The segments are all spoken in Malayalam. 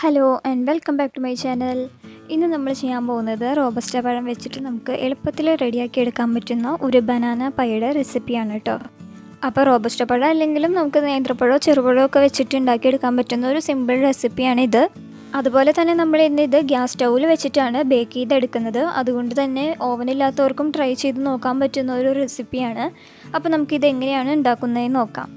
Hello and welcome back to my channel. ഇന്ന് നമ്മൾ ചെയ്യാൻ പോകുന്നത് റോബസ്റ്റ പഴം വെച്ചിട്ട് നമുക്ക് എളുപ്പത്തിൽ റെഡിയാക്കി എടുക്കാൻ പറ്റുന്ന ഒരു ബനാന പൈയുടെ റെസിപ്പിയാണ് കേട്ടോ. അപ്പോൾ റോബസ്റ്റ പഴം അല്ലെങ്കിലും നമുക്ക് നേന്ത്രപ്പഴമോ ചെറുപഴമോ ഒക്കെ വെച്ചിട്ട് ഉണ്ടാക്കിയെടുക്കാൻ പറ്റുന്ന ഒരു സിമ്പിൾ റെസിപ്പിയാണിത്. അതുപോലെ തന്നെ നമ്മൾ ഇന്ന് ഇത് ഗ്യാസ് സ്റ്റൗവിൽ വെച്ചിട്ടാണ് ബേക്ക് ചെയ്തെടുക്കുന്നത്. അതുകൊണ്ട് തന്നെ ഓവനില്ലാത്തവർക്കും ട്രൈ ചെയ്ത് നോക്കാൻ പറ്റുന്ന ഒരു റെസിപ്പിയാണ്. അപ്പോൾ നമുക്കിത് എങ്ങനെയാണ് ഉണ്ടാക്കുന്നതെന്ന് നോക്കാം.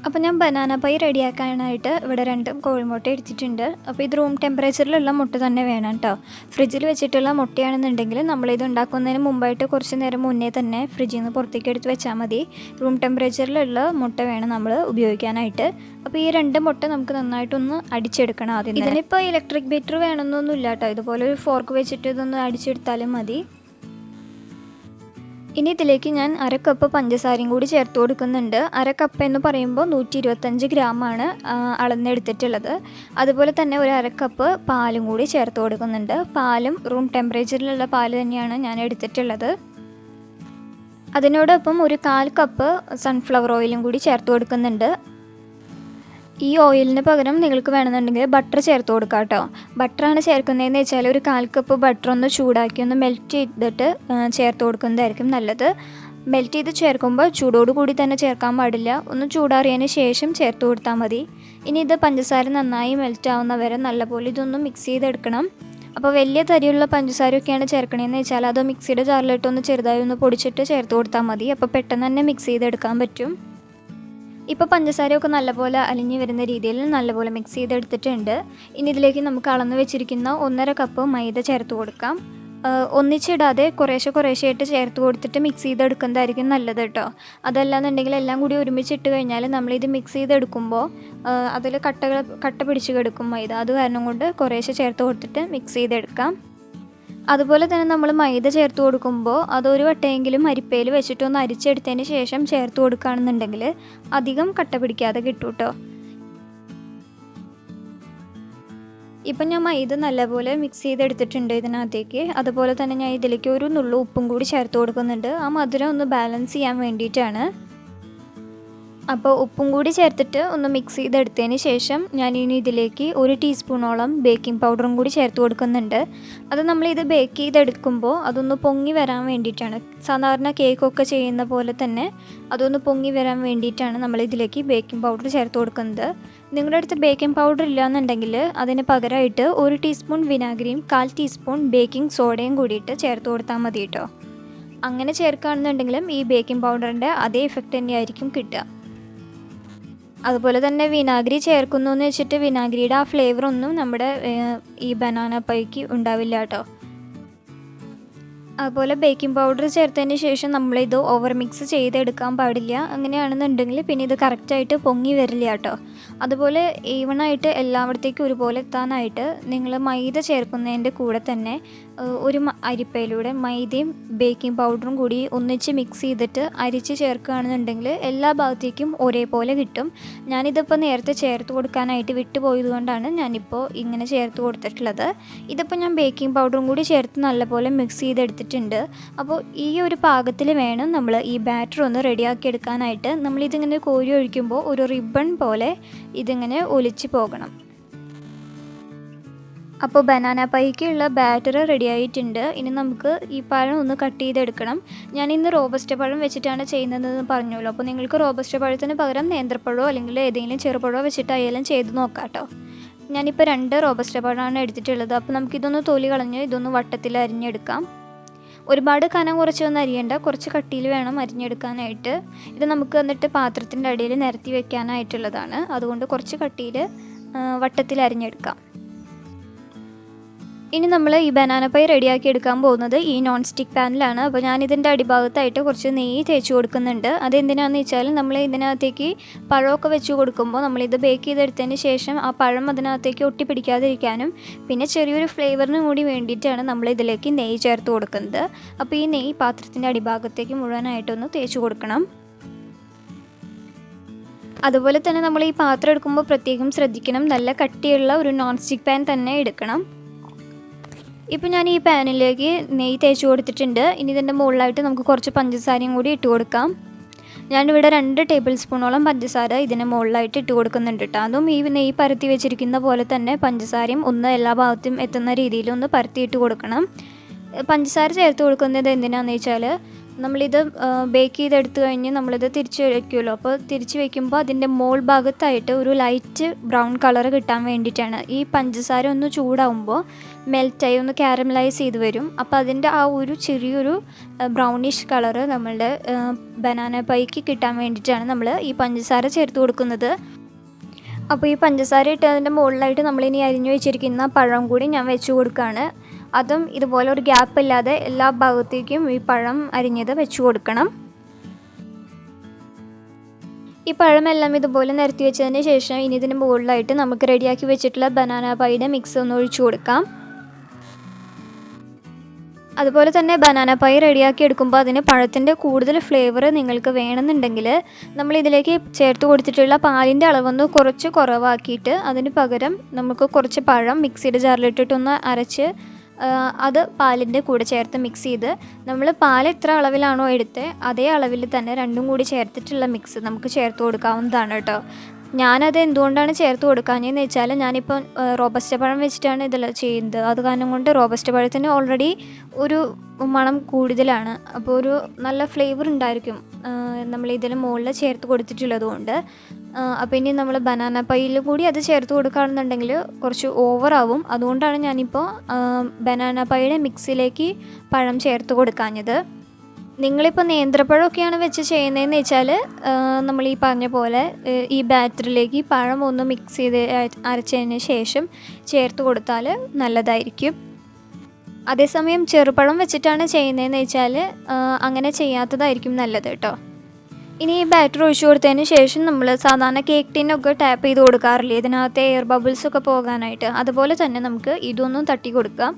അപ്പോൾ ഞാൻ ബനാന പൈ റെഡിയാക്കാനായിട്ട് ഇവിടെ 2 കോഴിമുട്ട എടുത്തിട്ടുണ്ട്. അപ്പോൾ ഇത് റൂം ടെമ്പറേച്ചറിലുള്ള മുട്ട തന്നെ വേണം കേട്ടോ. ഫ്രിഡ്ജിൽ വെച്ചിട്ടുള്ള മുട്ടയാണെന്നുണ്ടെങ്കിൽ നമ്മളിത് ഉണ്ടാക്കുന്നതിന് മുമ്പായിട്ട് കുറച്ച് നേരം മുന്നേ തന്നെ ഫ്രിഡ്ജിൽ നിന്ന് പുറത്തേക്ക് എടുത്ത് വെച്ചാൽ മതി. റൂം ടെമ്പറേച്ചറിലുള്ള മുട്ട വേണം നമ്മൾ ഉപയോഗിക്കാനായിട്ട്. അപ്പോൾ ഈ 2 മുട്ട നമുക്ക് നന്നായിട്ടൊന്ന് അടിച്ചെടുക്കണം ആദ്യം. ഇതിനിപ്പോൾ ഇലക്ട്രിക് ബീറ്റർ വേണമെന്നൊന്നുമില്ല കേട്ടോ. ഇതുപോലെ ഒരു ഫോർക്ക് വെച്ചിട്ട് ഇതൊന്ന് അടിച്ചെടുത്താലും മതി. ഇനി ഇതിലേക്ക് ഞാൻ 1/2 കപ്പ് പഞ്ചസാരയും കൂടി ചേർത്ത് കൊടുക്കുന്നുണ്ട്. 1/2 കപ്പ് എന്ന് പറയുമ്പോൾ 125 ഗ്രാമാണ് അളന്നെടുത്തിട്ടുള്ളത്. അതുപോലെ തന്നെ ഒരു 1/2 കപ്പ് പാലും കൂടി ചേർത്ത് കൊടുക്കുന്നുണ്ട്. പാലും റൂം ടെമ്പറേച്ചറിലുള്ള പാല് തന്നെയാണ് ഞാൻ എടുത്തിട്ടുള്ളത്. അതിനോടൊപ്പം ഒരു 1/4 കപ്പ് സൺഫ്ലവർ ഓയിലും കൂടി ചേർത്ത് കൊടുക്കുന്നുണ്ട്. ഈ ഓയിലിന് പകരം നിങ്ങൾക്ക് വേണമെന്നുണ്ടെങ്കിൽ ബട്ടർ ചേർത്ത് കൊടുക്കാം കേട്ടോ. ബട്ടറാണ് ചേർക്കുന്നതെന്ന് വെച്ചാൽ ഒരു 1/4 കപ്പ് ബട്ടർ ഒന്ന് ചൂടാക്കി ഒന്ന് മെൽറ്റ് ചെയ്തിട്ട് ചേർത്ത് കൊടുക്കുന്നതായിരിക്കും നല്ലത്. മെൽറ്റ് ചെയ്ത് ചേർക്കുമ്പോൾ ചൂടോടുകൂടി തന്നെ ചേർക്കാൻ പാടില്ല. ഒന്ന് ചൂടാറിയതിന് ശേഷം ചേർത്ത് കൊടുത്താൽ മതി. ഇനി ഇത് പഞ്ചസാര നന്നായി മെൽറ്റ് ആവുന്ന വരെ നല്ലപോലെ ഇതൊന്ന് മിക്സ് ചെയ്തെടുക്കണം. അപ്പോൾ വലിയ തരിയുള്ള പഞ്ചസാരയൊക്കെയാണ് ചേർക്കണമെന്ന് വെച്ചാൽ അത് മിക്സിയുടെ ജാറിലിട്ടൊന്ന് ചെറുതായി ഒന്ന് പൊടിച്ചിട്ട് ചേർത്ത് കൊടുത്താൽ മതി. അപ്പോൾ പെട്ടെന്ന് തന്നെ മിക്സ് ചെയ്തെടുക്കാൻ പറ്റും. ഇപ്പോൾ പഞ്ചസാരയൊക്കെ നല്ലപോലെ അലിഞ്ഞ് വരുന്ന രീതിയിൽ നല്ലപോലെ മിക്സ് ചെയ്തെടുത്തിട്ടുണ്ട്. ഇനി ഇതിലേക്ക് നമുക്ക് അളന്ന് വെച്ചിരിക്കുന്ന 1/2 കപ്പ് മൈദ ചേർത്ത് കൊടുക്കാം. ഒന്നിച്ചിടാതെ കുറേശ്ശെയായിട്ട് ചേർത്ത് കൊടുത്തിട്ട് മിക്സ് ചെയ്തെടുക്കുന്നതായിരിക്കും നല്ലത് കേട്ടോ. അതല്ലാന്നുണ്ടെങ്കിൽ എല്ലാം കൂടി ഒരുമിച്ചിട്ട് കഴിഞ്ഞാൽ നമ്മളിത് മിക്സ് ചെയ്തെടുക്കുമ്പോൾ അതിൽ കട്ട പിടിച്ച് കിടക്കും മൈദ. അത് കാരണം കൊണ്ട് കുറേശ്ശെ ചേർത്ത് കൊടുത്തിട്ട് മിക്സ് ചെയ്തെടുക്കാം. അതുപോലെ തന്നെ നമ്മൾ മൈദ ചേർത്ത് കൊടുക്കുമ്പോൾ അതൊരു വട്ടമെങ്കിലും അരിപ്പയിൽ വെച്ചിട്ടൊന്ന് അരിച്ചെടുത്തതിന് ശേഷം ചേർത്ത് കൊടുക്കുകയാണെന്നുണ്ടെങ്കിൽ അധികം കട്ട പിടിക്കാതെ കിട്ടും കേട്ടോ. ഇപ്പം ഞാൻ മൈദ നല്ലപോലെ മിക്സ് ചെയ്തെടുത്തിട്ടുണ്ട് ഇതിനകത്തേക്ക്. അതുപോലെ തന്നെ ഞാൻ ഇതിലേക്ക് ഒരു നുള്ളു ഉപ്പും കൂടി ചേർത്ത് കൊടുക്കുന്നുണ്ട്. ആ മധുരം ഒന്ന് ബാലൻസ് ചെയ്യാൻ വേണ്ടിയിട്ടാണ്. അപ്പോൾ ഉപ്പും കൂടി ചേർത്തിട്ട് ഒന്ന് മിക്സ് ചെയ്തെടുത്തതിന് ശേഷം ഞാനിനി ഇതിലേക്ക് 1 ടീസ്പൂണോളം ബേക്കിംഗ് പൗഡറും കൂടി ചേർത്ത് കൊടുക്കുന്നുണ്ട്. അത് നമ്മളിത് ബേക്ക് ചെയ്തെടുക്കുമ്പോൾ അതൊന്ന് പൊങ്ങി വരാൻ വേണ്ടിയിട്ടാണ്. സാധാരണ കേക്കൊക്കെ ചെയ്യുന്ന പോലെ തന്നെ അതൊന്ന് പൊങ്ങി വരാൻ വേണ്ടിയിട്ടാണ് നമ്മളിതിലേക്ക് ബേക്കിംഗ് പൗഡർ ചേർത്ത് കൊടുക്കുന്നത്. നിങ്ങളുടെ അടുത്ത് ബേക്കിംഗ് പൗഡർ ഇല്ലയെന്നുണ്ടെങ്കിൽ അതിന് പകരമായിട്ട് 1 ടീസ്പൂൺ വിനാഗിരിയും 1/4 ടീസ്പൂൺ ബേക്കിംഗ് സോഡയും കൂടിയിട്ട് ചേർത്ത് കൊടുത്താൽ മതി കേട്ടോ. അങ്ങനെ ചേർക്കുകയാണെന്നുണ്ടെങ്കിലും ഈ ബേക്കിംഗ് പൗഡറിൻ്റെ അതേ എഫക്റ്റ് തന്നെയായിരിക്കും കിട്ടുക. അതുപോലെ തന്നെ വിനാഗിരി ചേർക്കുന്നു എന്ന് വെച്ചിട്ട് വിനാഗിരിയുടെ ആ ഫ്ലേവറൊന്നും നമ്മുടെ ഈ ബനാന പൈക്ക് ഉണ്ടാവില്ല കേട്ടോ. അതുപോലെ ബേക്കിംഗ് പൗഡർ ചേർത്തതിന് ശേഷം നമ്മളിത് ഓവർ മിക്സ് ചെയ്തെടുക്കാൻ പാടില്ല. അങ്ങനെയാണെന്നുണ്ടെങ്കിൽ പിന്നെ ഇത് കറക്റ്റായിട്ട് പൊങ്ങി വരില്ല കേട്ടോ. അതുപോലെ ഈവണായിട്ട് എല്ലായിടത്തേക്കും ഒരുപോലെ എത്താനായിട്ട് നിങ്ങൾ മൈദ ചേർക്കുന്നതിൻ്റെ കൂടെ തന്നെ ഒരു അരിപ്പയിലൂടെ മൈദയും ബേക്കിംഗ് പൗഡറും കൂടി ഒന്നിച്ച് മിക്സ് ചെയ്തിട്ട് അരിച്ച് ചേർക്കുകയാണെന്നുണ്ടെങ്കിൽ എല്ലാ ഭാഗത്തേക്കും ഒരേപോലെ കിട്ടും. ഞാനിതിപ്പോൾ നേരത്തെ ചേർത്ത് കൊടുക്കാനായിട്ട് വിട്ടുപോയതുകൊണ്ടാണ് ഞാനിപ്പോൾ ഇങ്ങനെ ചേർത്ത് കൊടുത്തിട്ടുള്ളത്. ഇതിപ്പോൾ ഞാൻ ബേക്കിംഗ് പൗഡറും കൂടി ചേർത്ത് നല്ലപോലെ മിക്സ് ചെയ്തെടുത്തിട്ടുണ്ട്. അപ്പോൾ ഈ ഒരു പാകത്തിൽ വേണം നമ്മൾ ഈ ബാറ്റർ ഒന്ന് റെഡിയാക്കി എടുക്കാനായിട്ട്. നമ്മളിതിങ്ങനെ കോരി ഒഴിക്കുമ്പോൾ ഒരു റിബൺ പോലെ ഇതിങ്ങനെ ഒലിച്ച് പോകണം. അപ്പോൾ ബനാന പൈക്കുള്ള ബാറ്റർ റെഡി ആയിട്ടുണ്ട്. ഇനി നമുക്ക് ഈ പഴം ഒന്ന് കട്ട് ചെയ്തെടുക്കണം. ഞാനിന്ന് റോബസ്റ്റ പഴം വെച്ചിട്ടാണ് ചെയ്യുന്നതെന്ന് പറഞ്ഞല്ലോ. അപ്പോൾ നിങ്ങൾക്ക് റോബസ്റ്റ പഴത്തിന് പകരം നേന്ത്രപ്പഴമോ അല്ലെങ്കിൽ ഏതെങ്കിലും ചെറുപഴമോ വെച്ചിട്ടായാലും ചെയ്ത് നോക്കാം കേട്ടോ. ഞാനിപ്പോൾ 2 റോബസ്റ്റ പഴമാണ് എടുത്തിട്ടുള്ളത്. അപ്പോൾ നമുക്കിതൊന്ന് തൊലി കളഞ്ഞ് ഇതൊന്ന് വട്ടത്തിൽ അരിഞ്ഞെടുക്കാം. ഒരുപാട് കനം കുറച്ചൊന്നും അരിയേണ്ട, കുറച്ച് കട്ടിയിൽ വേണം അരിഞ്ഞെടുക്കാനായിട്ട്. ഇത് നമുക്ക് എന്നിട്ട് പാത്രത്തിൻ്റെ അടിയിൽ നിരത്തി വെക്കാനായിട്ടുള്ളതാണ്. അതുകൊണ്ട് കുറച്ച് കട്ടിയിൽ വട്ടത്തിൽ അരിഞ്ഞെടുക്കാം. ഇനി നമ്മൾ ഈ ബനാന പൈ റെഡിയാക്കി എടുക്കാൻ പോകുന്നത് ഈ നോൺ സ്റ്റിക്ക് പാനിലാണ്. അപ്പോൾ ഞാനിതിൻ്റെ അടിഭാഗത്തായിട്ട് കുറച്ച് നെയ്യ് തേച്ച് കൊടുക്കുന്നുണ്ട്. അതെന്തിനാണെന്ന് വെച്ചാൽ നമ്മൾ ഇതിനകത്തേക്ക് പഴമൊക്കെ വെച്ച് കൊടുക്കുമ്പോൾ നമ്മളിത് ബേക്ക് ചെയ്തെടുത്തതിന് ശേഷം ആ പഴം അതിനകത്തേക്ക് ഒട്ടിപ്പിടിക്കാതിരിക്കാനും പിന്നെ ചെറിയൊരു ഫ്ലേവറിനും കൂടി വേണ്ടിയിട്ടാണ് നമ്മൾ ഇതിലേക്ക് നെയ്യ് ചേർത്ത് കൊടുക്കുന്നത്. അപ്പോൾ ഈ നെയ്യ് പാത്രത്തിൻ്റെ അടിഭാഗത്തേക്ക് മുഴുവനായിട്ടൊന്ന് തേച്ച് കൊടുക്കണം. അതുപോലെ തന്നെ നമ്മൾ ഈ പാത്രം എടുക്കുമ്പോൾ പ്രത്യേകം ശ്രദ്ധിക്കണം, നല്ല കട്ടിയുള്ള ഒരു നോൺ സ്റ്റിക്ക് പാൻ തന്നെ എടുക്കണം. ഇപ്പോൾ ഞാൻ ഈ പാനിലേക്ക് നെയ്യ് തേച്ച് കൊടുത്തിട്ടുണ്ട്. ഇനി ഇതിൻ്റെ മുകളിലായിട്ട് നമുക്ക് കുറച്ച് പഞ്ചസാരയും കൂടി ഇട്ട് കൊടുക്കാം. ഞാനിവിടെ 2 ടേബിൾ സ്പൂണോളം പഞ്ചസാര ഇതിന് മുകളിലായിട്ട് ഇട്ട് കൊടുക്കുന്നുണ്ട് കേട്ടോ. അതും ഈ നെയ്യ് പരത്തി വെച്ചിരിക്കുന്ന പോലെ തന്നെ പഞ്ചസാരയും ഒന്ന് എല്ലാ ഭാഗത്തും എത്തുന്ന രീതിയിൽ ഒന്ന് പരത്തിയിട്ട് കൊടുക്കണം. പഞ്ചസാര ചേർത്ത് കൊടുക്കുന്നത് എന്തിനാണെന്ന് വെച്ചാൽ നമ്മളിത് ബേക്ക് ചെയ്തെടുത്ത് കഴിഞ്ഞ് നമ്മളിത് തിരിച്ച് വയ്ക്കുമല്ലോ. അപ്പോൾ തിരിച്ച് വയ്ക്കുമ്പോൾ അതിൻ്റെ മോൾ ഭാഗത്തായിട്ട് ഒരു ലൈറ്റ് ബ്രൗൺ കളർ കിട്ടാൻ വേണ്ടിയിട്ടാണ്. ഈ പഞ്ചസാര ഒന്ന് ചൂടാവുമ്പോൾ മെൽറ്റായി ഒന്ന് കാരമലൈസ് ചെയ്ത് വരും. അപ്പോൾ അതിൻ്റെ ആ ഒരു ചെറിയൊരു ബ്രൗണിഷ് കളറ് നമ്മളുടെ ബനാന പൈക്ക് കിട്ടാൻ വേണ്ടിയിട്ടാണ് നമ്മൾ ഈ പഞ്ചസാര ചേർത്ത് കൊടുക്കുന്നത്. അപ്പോൾ ഈ പഞ്ചസാര ഇട്ട് അതിൻ്റെ മുകളിലായിട്ട് നമ്മളിനി അരിഞ്ഞു വെച്ചിരിക്കുന്ന പഴം കൂടി ഞാൻ വെച്ച് കൊടുക്കുകയാണ്. അതും ഇതുപോലെ ഒരു ഗ്യാപ്പ് ഇല്ലാതെ എല്ലാ ഭാഗത്തേക്കും ഈ പഴം അരിഞ്ഞത് വെച്ച് കൊടുക്കണം. ഈ പഴമെല്ലാം ഇതുപോലെ നിരത്തി വെച്ചതിന് ശേഷം ഇനി ഇതിന് മുകളിലായിട്ട് നമുക്ക് റെഡിയാക്കി വെച്ചിട്ടുള്ള ബനാന പൈയുടെ മിക്സ് ഒന്ന് ഒഴിച്ചു കൊടുക്കാം. അതുപോലെ തന്നെ ബനാന പൈ റെഡിയാക്കി എടുക്കുമ്പോൾ അതിന് പഴത്തിൻ്റെ കൂടുതൽ ഫ്ലേവർ നിങ്ങൾക്ക് വേണമെന്നുണ്ടെങ്കിൽ നമ്മളിതിലേക്ക് ചേർത്ത് കൊടുത്തിട്ടുള്ള പാലിൻ്റെ അളവൊന്ന് കുറച്ച് കുറവാക്കിയിട്ട് അതിന് പകരം നമുക്ക് കുറച്ച് പഴം മിക്സിയുടെ ജാറിലിട്ടിട്ടൊന്ന് അരച്ച് അത് പാലിൻ്റെ കൂടെ ചേർത്ത് മിക്സ് ചെയ്ത് നമ്മൾ പാൽ എത്ര അളവിലാണോ എടുത്തത് അതേ അളവിൽ തന്നെ രണ്ടും കൂടി ചേർത്തിട്ടുള്ള മിക്സ് നമുക്ക് ചേർത്ത് കൊടുക്കാവുന്നതാണ് കേട്ടോ. ഞാനത് എന്തുകൊണ്ടാണ് ചേർത്ത് കൊടുക്കാഞ്ഞതെന്ന് വെച്ചാൽ ഞാനിപ്പം റോബസ്റ്റ പഴം വെച്ചിട്ടാണ് ഇതിൽ ചെയ്യുന്നത്. അത് കാരണം കൊണ്ട് റോബസ്റ്റ പഴത്തിന് ഓൾറെഡി ഒരു മണം കൂടുതലാണ്. അപ്പോൾ ഒരു നല്ല ഫ്ലേവർ ഉണ്ടായിരിക്കും നമ്മളിതിൽ മുകളിൽ ചേർത്ത് കൊടുത്തിട്ടുള്ളത് കൊണ്ട്. അപ്പോൾ ഇനി നമ്മൾ ബനാന പൈയിൽ കൂടി അത് ചേർത്ത് കൊടുക്കുകയാണെന്നുണ്ടെങ്കിൽ കുറച്ച് ഓവറാവും. അതുകൊണ്ടാണ് ഞാനിപ്പോൾ ബനാന പൈയുടെ മിക്സിലേക്ക് പഴം ചേർത്ത് കൊടുക്കാഞ്ഞത്. നിങ്ങളിപ്പോൾ നേന്ത്രപ്പഴമൊക്കെയാണ് വെച്ച് ചെയ്യുന്നതെന്ന് വെച്ചാൽ നമ്മൾ ഈ പറഞ്ഞ പോലെ ഈ ബാറ്ററിലേക്ക് പഴം ഒന്ന് മിക്സ് ചെയ്ത് അരച്ചതിന് ശേഷം ചേർത്ത് കൊടുത്താൽ നല്ലതായിരിക്കും. അതേസമയം ചെറുപഴം വെച്ചിട്ടാണ് ചെയ്യുന്നതെന്ന് വെച്ചാൽ അങ്ങനെ ചെയ്യാത്തതായിരിക്കും നല്ലത് കേട്ടോ. ഇനി ഈ ബാറ്റർ ഒഴിച്ചു കൊടുത്തതിന് ശേഷം നമ്മൾ സാധാരണ കേക്ക് ടിന്നൊക്കെ ടാപ്പ് ചെയ്ത് കൊടുക്കാറില്ലേ ഇതിനകത്തെ എയർ ബബിൾസൊക്കെ പോകാനായിട്ട്, അതുപോലെ തന്നെ നമുക്ക് ഇതൊന്നും തട്ടി കൊടുക്കാം.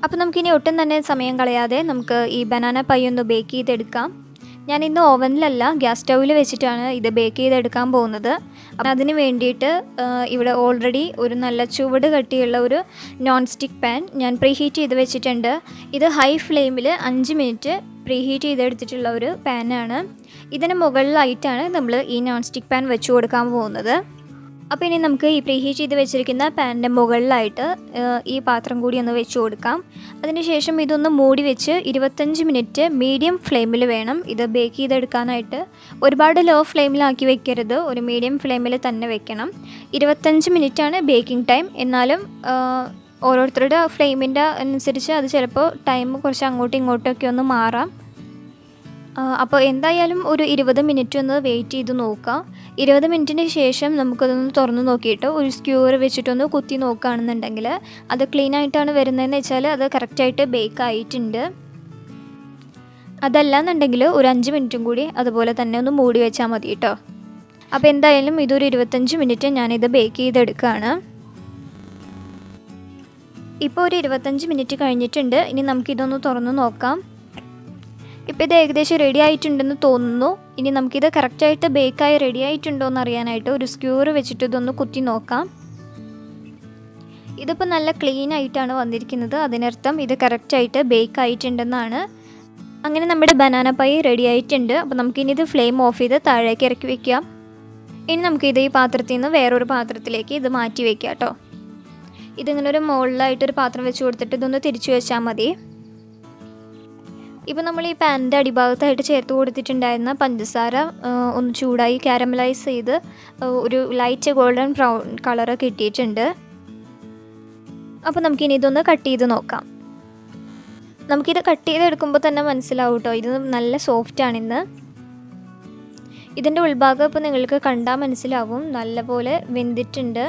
അപ്പോൾ നമുക്കിനി ഒട്ടും തന്നെ സമയം കളയാതെ നമുക്ക് ഈ ബനാന പൈ ഒന്ന് ബേക്ക് ചെയ്തെടുക്കാം. ഞാൻ ഇന്ന് ഓവനിലല്ല ഗ്യാസ് സ്റ്റൗവിൽ വെച്ചിട്ടാണ് ഇത് ബേക്ക് ചെയ്തെടുക്കാൻ പോകുന്നത്. അപ്പം അതിന് വേണ്ടിയിട്ട് ഇവിടെ ഓൾറെഡി ഒരു നല്ല ചുവട് കട്ടിയുള്ള ഒരു നോൺ സ്റ്റിക്ക് പാൻ ഞാൻ പ്രീഹീറ്റ് ചെയ്ത് വെച്ചിട്ടുണ്ട്. ഇത് ഹൈ ഫ്ലെയിമിൽ 5 മിനിറ്റ് പ്രീഹീറ്റ് ചെയ്തെടുത്തിട്ടുള്ള ഒരു പാനാണ്. ഇതിന് മുകളിലായിട്ടാണ് നമ്മൾ ഈ നോൺ സ്റ്റിക്ക് പാൻ വെച്ച് കൊടുക്കാൻ പോകുന്നത്. അപ്പോൾ ഇനി നമുക്ക് ഈ പ്രീഹീറ്റ് ചെയ്ത് വെച്ചിരിക്കുന്ന പാനിൻ്റെ മുകളിലായിട്ട് ഈ പാത്രം കൂടി ഒന്ന് വെച്ച് കൊടുക്കാം. അതിനുശേഷം ഇതൊന്ന് മൂടി വെച്ച് 25 മിനിറ്റ് മീഡിയം ഫ്ലെയിമിൽ വേണം ഇത് ബേക്ക് ചെയ്തെടുക്കാനായിട്ട്. ഒരുപാട് ലോ ഫ്ലെയിമിലാക്കി വെക്കരുത്, ഒരു മീഡിയം ഫ്ലെയിമിൽ തന്നെ വെക്കണം. 25 മിനിറ്റാണ് ബേക്കിംഗ് ടൈം. എന്നാലും ഓരോരുത്തരുടെ ഫ്ലെയിമിൻ്റെ അനുസരിച്ച് അത് ചിലപ്പോൾ ടൈം കുറച്ച് അങ്ങോട്ടും ഇങ്ങോട്ടൊക്കെ ഒന്ന് മാറാം. അപ്പോൾ എന്തായാലും ഒരു 20 മിനിറ്റ് ഒന്ന് വെയിറ്റ് ചെയ്ത് നോക്കാം. 20 മിനിറ്റിന് ശേഷം നമുക്കതൊന്ന് തുറന്ന് നോക്കിയിട്ട് ഒരു സ്ക്യൂർ വെച്ചിട്ടൊന്ന് കുത്തി നോക്കുകയാണെന്നുണ്ടെങ്കിൽ അത് ക്ലീൻ ആയിട്ടാണ് വരുന്നതെന്ന് വെച്ചാൽ അത് കറക്റ്റായിട്ട് ബേക്ക് ആയിട്ടുണ്ട്. അതല്ലാന്നുണ്ടെങ്കിൽ ഒരു 5 മിനിറ്റും കൂടി അതുപോലെ തന്നെ ഒന്ന് മൂടി വെച്ചാൽ മതി കേട്ടോ. അപ്പോൾ എന്തായാലും ഇതൊരു 25 മിനിറ്റ് ഞാനിത് ബേക്ക് ചെയ്തെടുക്കുകയാണ്. ഇപ്പോൾ ഒരു 25 മിനിറ്റ് കഴിഞ്ഞിട്ടുണ്ട്. ഇനി നമുക്കിതൊന്ന് തുറന്ന് നോക്കാം. ഇപ്പോൾ ഇത് ഏകദേശം റെഡി ആയിട്ടുണ്ടെന്ന് തോന്നുന്നു. ഇനി നമുക്കിത് കറക്റ്റായിട്ട് ബേക്കായി റെഡി ആയിട്ടുണ്ടോ എന്ന് അറിയാനായിട്ട് ഒരു സ്ക്യൂർ വെച്ചിട്ട് ഇതൊന്ന് കുത്തി നോക്കാം. ഇതിപ്പോൾ നല്ല ക്ലീൻ ആയിട്ടാണ് വന്നിരിക്കുന്നത്, അതിനർത്ഥം ഇത് കറക്റ്റായിട്ട് ബേക്ക് ആയിട്ടുണ്ടെന്നാണ്. അങ്ങനെ നമ്മുടെ ബനാന പൈ റെഡി ആയിട്ടുണ്ട്. അപ്പോൾ നമുക്കിനി ഇത് ഫ്ലെയിം ഓഫ് ചെയ്ത് താഴേക്ക് ഇറക്കി വയ്ക്കാം. ഇനി നമുക്കിത് ഈ പാത്രത്തിൽ നിന്ന് വേറൊരു പാത്രത്തിലേക്ക് ഇത് മാറ്റി വയ്ക്കാം കേട്ടോ. ഇതിങ്ങനെ ഒരു മുകളിലായിട്ടൊരു പാത്രം വെച്ച് കൊടുത്തിട്ട് ഇതൊന്ന് തിരിച്ചു വെച്ചാൽ മതി. ഇപ്പോൾ നമ്മൾ ഈ പാനിൻ്റെ അടിഭാഗത്തായിട്ട് ചേർത്ത് കൊടുത്തിട്ടുണ്ടായിരുന്ന പഞ്ചസാര ഒന്ന് ചൂടായി കാരമലൈസ് ചെയ്ത് ഒരു ലൈറ്റ് ഗോൾഡൻ ബ്രൗൺ കളറ് കിട്ടിയിട്ടുണ്ട്. അപ്പോൾ നമുക്കിനി ഇതൊന്ന് കട്ട് ചെയ്ത് നോക്കാം. നമുക്കിത് കട്ട് ചെയ്തെടുക്കുമ്പോൾ തന്നെ മനസ്സിലാവും കേട്ടോ, ഇത് നല്ല സോഫ്റ്റാണിന്ന്. ഇതിൻ്റെ ഉൾഭാഗം ഇപ്പോൾ നിങ്ങൾക്ക് കണ്ടാൽ മനസ്സിലാവും നല്ലപോലെ വെന്തിട്ടുണ്ട്.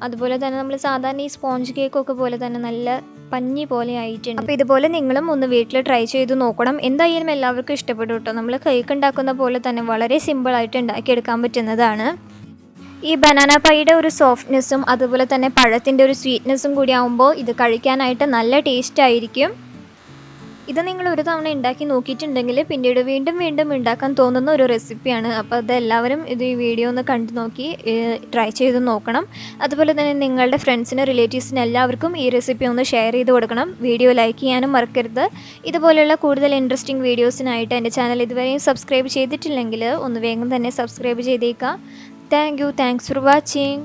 അതുപോലെ തന്നെ നമ്മൾ സാധാരണ ഈ സ്പോഞ്ച് കേക്കൊക്കെ പോലെ തന്നെ നല്ല പഞ്ഞി പോലെ ആയിട്ടുണ്ട്. അപ്പോൾ ഇതുപോലെ നിങ്ങളും ഒന്ന് വീട്ടിൽ ട്രൈ ചെയ്ത് നോക്കണം. എന്തായാലും എല്ലാവർക്കും ഇഷ്ടപ്പെടും കേട്ടോ. നമ്മൾ കേക്ക് ഉണ്ടാക്കുന്ന പോലെ തന്നെ വളരെ സിമ്പിളായിട്ട് ഉണ്ടാക്കിയെടുക്കാൻ പറ്റുന്നതാണ്. ഈ ബനാന പൈയുടെ ഒരു സോഫ്റ്റ്നെസ്സും അതുപോലെ തന്നെ പഴത്തിൻ്റെ ഒരു സ്വീറ്റ്നെസ്സും കൂടി ആകുമ്പോൾ ഇത് കഴിക്കാനായിട്ട് നല്ല ടേസ്റ്റ് ആയിരിക്കും. ഇത് നിങ്ങൾ ഒരു തവണ ഉണ്ടാക്കി നോക്കിയിട്ടുണ്ടെങ്കിൽ പിന്നീട് വീണ്ടും വീണ്ടും ഉണ്ടാക്കാൻ തോന്നുന്ന ഒരു റെസിപ്പിയാണ്. അപ്പോൾ അതെല്ലാവരും ഈ വീഡിയോ ഒന്ന് കണ്ടു നോക്കി ട്രൈ ചെയ്ത് നോക്കണം. അതുപോലെ തന്നെ നിങ്ങളുടെ ഫ്രണ്ട്സിന് റിലേറ്റീവ്സിന് എല്ലാവർക്കും ഈ റെസിപ്പി ഒന്ന് ഷെയർ ചെയ്ത് കൊടുക്കണം. വീഡിയോ ലൈക്ക് ചെയ്യാനും മറക്കരുത്. ഇതുപോലെയുള്ള കൂടുതൽ ഇൻട്രസ്റ്റിംഗ് വീഡിയോസിനായിട്ട് എൻ്റെ ചാനൽ ഇതുവരെയും സബ്സ്ക്രൈബ് ചെയ്തിട്ടില്ലെങ്കിൽ ഒന്ന് വേഗം തന്നെ സബ്സ്ക്രൈബ് ചെയ്തേക്കാം. Thanks for watching.